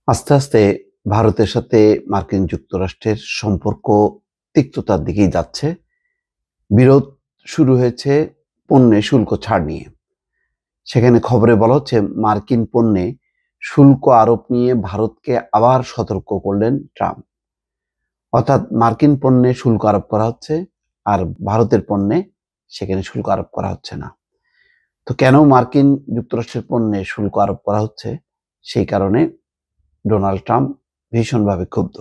আস্তে আস্তে ভারতের সাথে মার্কিন যুক্তরাষ্ট্রের সম্পর্ক তিক্ততার দিকেই যাচ্ছে। বিরোধ শুরু হয়েছে পণ্যে শুল্ক ছাড় নিয়ে। সেখানে খবরে বলা হচ্ছে মার্কিন পণ্যে শুল্ক আরোপ নিয়ে ভারতকে আবার সতর্ক করলেন ট্রাম্প। অর্থাৎ মার্কিন পণ্যে শুল্ক আরোপ করা হচ্ছে আর ভারতের পণ্যে সেখানে শুল্ক আরোপ করা হচ্ছে না। তো কেন মার্কিন যুক্তরাষ্ট্রের পণ্যে শুল্ক আরোপ করা হচ্ছে সেই কারণে ডোনাল্ড ট্রাম্প ভীষণভাবে ক্ষুব্ধ।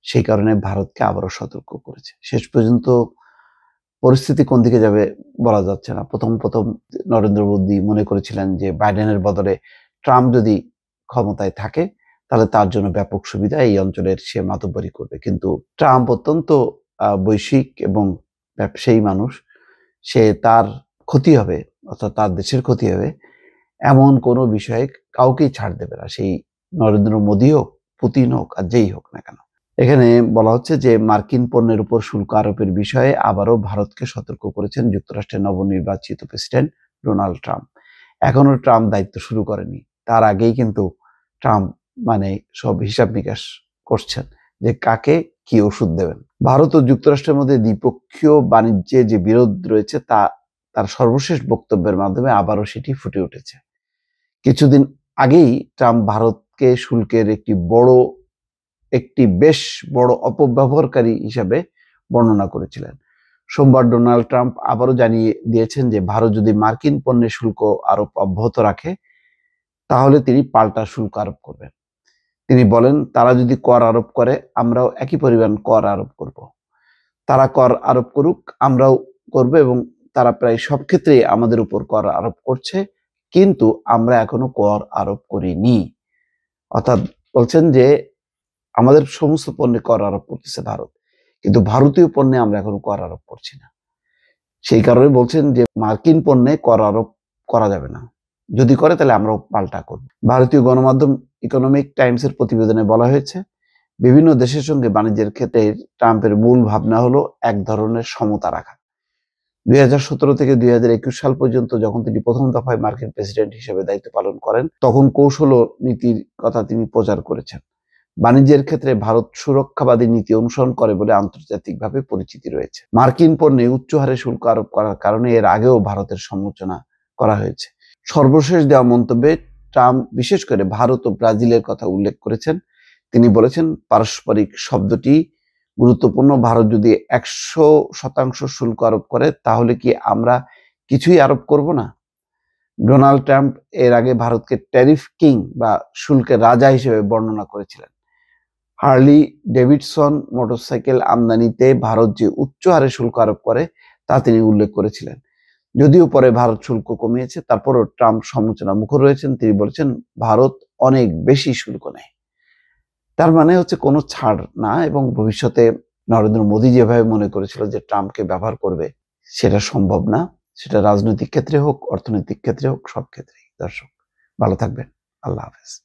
সেই কারণে ভারতকে আবারও সতর্ক করেছে। শেষ পর্যন্ত পরিস্থিতি কোন দিকে যাবে বলা যাচ্ছে না। প্রথম নরেন্দ্র মোদী মনে করেছিলেন যে বাইডেনের বদলে ট্রাম্প যদি ক্ষমতায় থাকে তাহলে তার জন্য ব্যাপক সুবিধা, এই অঞ্চলের সে মাতব্বরি করবে। কিন্তু ট্রাম্প অত্যন্ত বৈশ্বিক এবং ব্যবসায়ী মানুষ। সে তার ক্ষতি হবে, অর্থাৎ তার দেশের ক্ষতি হবে এমন কোনো বিষয়ে কাউকেই ছাড় দেবে না। সেই নরেন্দ্র মোদী হোক, পুতিন হোক আর যেই হোক না কেন। এখানে বলা হচ্ছে যে মার্কিন পণ্যের উপর শুল্ক আরোপের বিষয়ে আবারও ভারতকে সতর্ক করেছেন যুক্তরাষ্ট্রের নবনির্বাচিত প্রেসিডেন্ট ডোনাল্ড ট্রাম্প। এখনো ট্রাম্প দায়িত্ব শুরু করেনি, তার আগেই কিন্তু ট্রাম্প সব হিসাব নিকাশ করছেন যে কাকে কি ওষুধ দেবেন। ভারত ও যুক্তরাষ্ট্রের মধ্যে দ্বিপক্ষীয় বাণিজ্যে যে বিরোধ রয়েছে তার সর্বশেষ বক্তব্যের মাধ্যমে আবারও সেটি ফুটে উঠেছে। কিছুদিন আগেই ট্রাম্প ভারতকে শুল্কের একটি বেশ বড় অপব্যবহারকারী হিসাবে বর্ণনা করেছিলেন। সোমবার ডোনাল্ড ট্রাম্প আবারও জানিয়ে দিয়েছেন যে ভারত যদি মার্কিন পণ্যে শুল্ক আরোপ অব্যাহত রাখে তাহলে তিনি পাল্টা শুল্ক আরোপ করবেন। তিনি বলেন, তারা যদি কর আরোপ করে আমরাও একই পরিমাণ কর আরোপ করব। তারা কর আরোপ করুক, আমরাও করব, এবং তারা প্রায় সব ক্ষেত্রেই আমাদের উপর কর আরোপ করছে, কিন্তু আমরা এখনো কর আরোপ করিনি। অর্থাৎ বলছেন যে আমাদের সমস্ত পণ্যে কর আরোপ করতেছে ভারত, কিন্তু ভারতীয় পণ্যে আমরা এখনো কর আরোপ করছি না। সেই কারণে বলছেন যে মার্কিন পণ্যে কর আরোপ করা যাবে না, যদি করে তাহলে আমরাও পাল্টা করব। ভারতীয় গণমাধ্যম ইকোনমিক টাইমসের প্রতিবেদনে বলা হয়েছে, বিভিন্ন দেশের সঙ্গে বাণিজ্যের ক্ষেত্রে ট্রাম্পের মূল ভাবনা হলো এক ধরনের সমতা রাখা। 2017 থেকে 2021 সাল পর্যন্ত যখন তিনি প্রথম দফায় মার্কিন প্রেসিডেন্ট হিসেবে দায়িত্ব পালন করেন, তখন কৌশল ও নীতির কথা তিনি প্রচার করেছেন। বাণিজ্যের ক্ষেত্রে ভারত সুরক্ষাবাদী নীতি অনুসরণ করে বলে আন্তর্জাতিকভাবে পরিচিতি রয়েছে। মার্কিন পণ্যে উচ্চ হারে শুল্ক আরোপ করার কারণে এর আগেও ভারতের সমালোচনা করা হয়েছে। সর্বশেষ দেওয়া মন্তব্যে ট্রাম্প বিশেষ করে ভারত ও ব্রাজিলের কথা উল্লেখ করেছেন। তিনি বলেছেন, পারস্পরিক শব্দটি গুরুত্বপূর্ণ। ভারত যদি 100% শুল্ক আরোপ করে তাহলে কি আমরা কিছুই আরোপ করব না? ডোনাল্ড ট্রাম্প এর আগে ভারতকে ট্যারিফ কিং বা শুল্কের রাজা হিসেবে বর্ণনা করেছিলেন। হার্লি ডেভিডসন মোটরসাইকেল আমদানিতে ভারত যে উচ্চ হারে শুল্ক আরোপ করে তা তিনি উল্লেখ করেছিলেন। যদিও পরে ভারত শুল্ক কমিয়েছে, তারপরও ট্রাম্প সমালোচনার মুখে রয়েছেন। তিনি বলেছেন ভারত অনেক বেশি শুল্ক নেয়। তার মানে হচ্ছে কোনো ছাড় না, এবং ভবিষ্যতে নরেন্দ্র মোদী যেভাবে মনে করেছিল যে ট্রাম্পকে ব্যবহার করবে, সেটা সম্ভব না। সেটা রাজনৈতিক ক্ষেত্রে হোক, অর্থনৈতিক ক্ষেত্রে হোক, সব ক্ষেত্রেই। দর্শক ভালো থাকবেন। আল্লাহ হাফেজ।